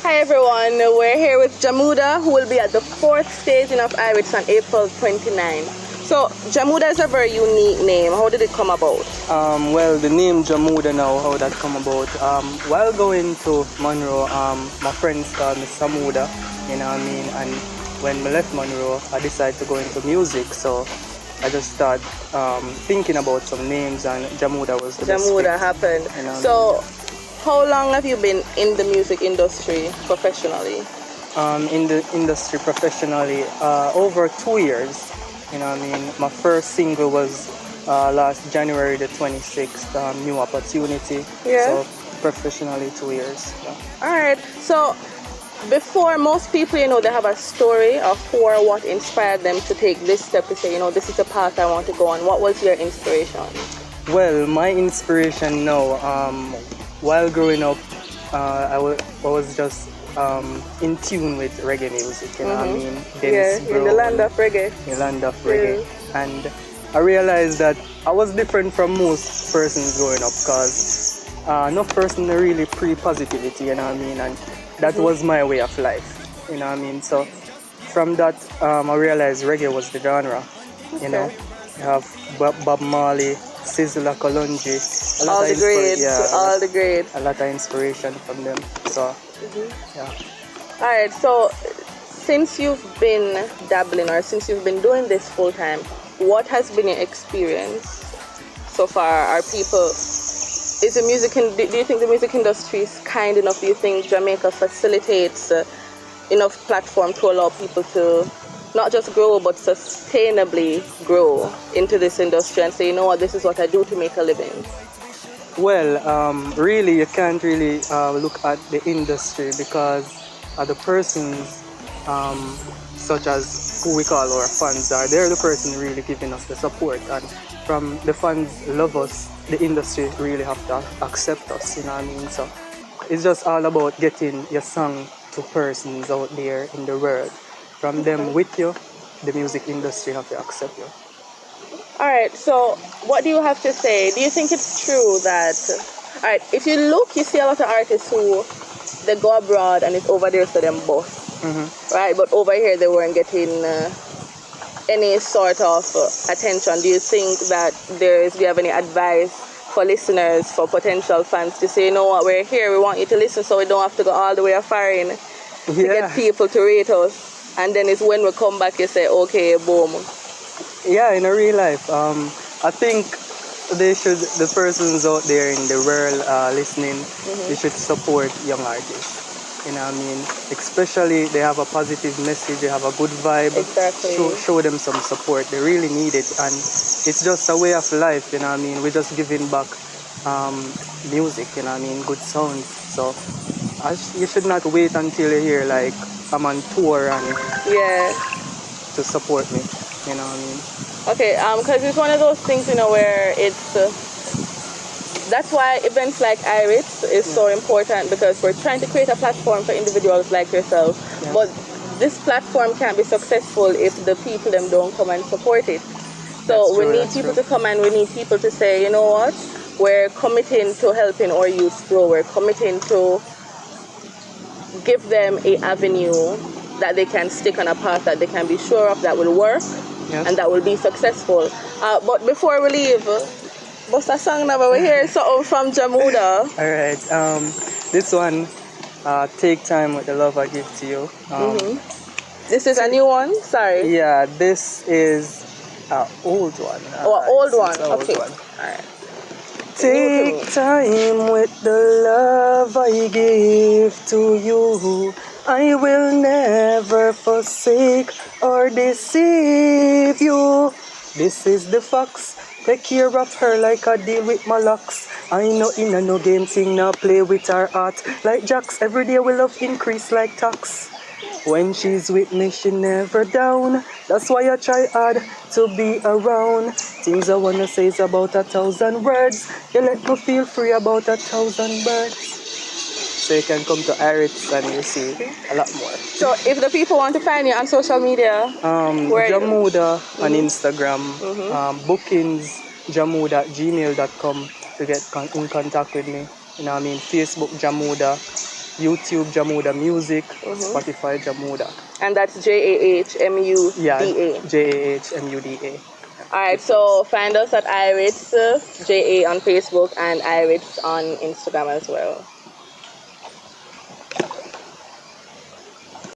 Hi everyone, we're here with JahMuda, who will be at the 4th staging of Irits on April 29. So JahMuda is a very unique name. How did it come about? Well, the name JahMuda now, how that come about? While going to Monroe, my friends called me Samuda, you know what I mean? And when I left Monroe, I decided to go into music. So I just started thinking about some names, and JahMuda was the best JahMuda fit, happened. you know So how long have you been in the music industry professionally? In the industry professionally, over 2 years. You know what I mean? My first single was last January the 26th, New Opportunity. Yeah. So professionally 2 years. Yeah. Alright, so before, most people, they have a story of who or what inspired them to take this step to say, this is the path I want to go on. What was your inspiration? Well, my inspiration now, while growing up, I was just in tune with reggae music, you know what I mean? Yeah, in the land of reggae. The land of reggae. And I realized that I was different from most persons growing up, because no person really pre-positivity, you know what I mean? And that was my way of life, you know what I mean? So from that, I realized reggae was the genre, you know? You have Bob Marley, Sizzla, Kalonji, All the greats. A lot of inspiration from them. So, yeah. Alright, so since you've been dabbling, or since you've been doing this full time, what has been your experience so far? Are people, do you think the music industry is kind enough? Do you think Jamaica facilitates enough platform to allow people to not just grow, but sustainably grow into this industry and say, what, this is what I do to make a living? Well, really, you can't really look at the industry, because the persons, such as who we call our fans, they're the person really giving us the support. And from the fans love us, the industry really have to accept us, you know what I mean? So it's just all about getting your song to persons out there in the world. From them with you, the music industry have to accept you. Alright, so what do you have to say? Do you think it's true that, alright, if you look, you see a lot of artists who, they go abroad and it's over there for them both, right? But over here they weren't getting any sort of attention. Do you think that do you have any advice for listeners, for potential fans to say, what, we're here, we want you to listen, so we don't have to go all the way foreign to get people to rate us, and then it's when we come back you say, okay, boom. Yeah, in a real life, I think the persons out there in the world listening, they should support young artists. You know what I mean? Especially they have a positive message, they have a good vibe. Exactly. Show them some support. They really need it, and it's just a way of life. You know what I mean? We're just giving back music. You know what I mean? Good sounds. So you should not wait until you hear like I'm on tour and to support me. You know what I mean? Okay, because it's one of those things, where it's, that's why events like Irits is so important, because we're trying to create a platform for individuals like yourself. Yeah. But this platform can't be successful if the people them don't come and support it. So we need people to come, and we need people to say, you know what, we're committing to helping our youth grow. We're committing to give them an avenue that they can stick on, a path that they can be sure of that will work. Yes. And that will be successful. But before we leave, what's that song number? We're here something from JahMuda. Alright, this one, Take Time with the Love I Give to You. This is a new one? Sorry. Yeah, this is an old one. Old one. Okay. Alright. Take time with the love I give to you. I will never forsake or deceive you. This is the fox. Take care of her like I deal with my locks. I know in a no game thing, now play with her heart. Like jacks, every day we love increase like tax. When she's with me, she never down. That's why I try hard to be around. Things I wanna say is about 1,000 words. You let me feel free about 1,000 birds. So you can come to Irits and you see a lot more. So if the people want to find you on social media, JahMuda on Instagram, bookings JahMuda@gmail.com to get in contact with me. You know what I mean? Facebook JahMuda, YouTube JahMuda Music, Spotify JahMuda. And that's JahMuda. Yeah, JahMuda. Alright, so find us at Irits, JA on Facebook and Irits on Instagram as well.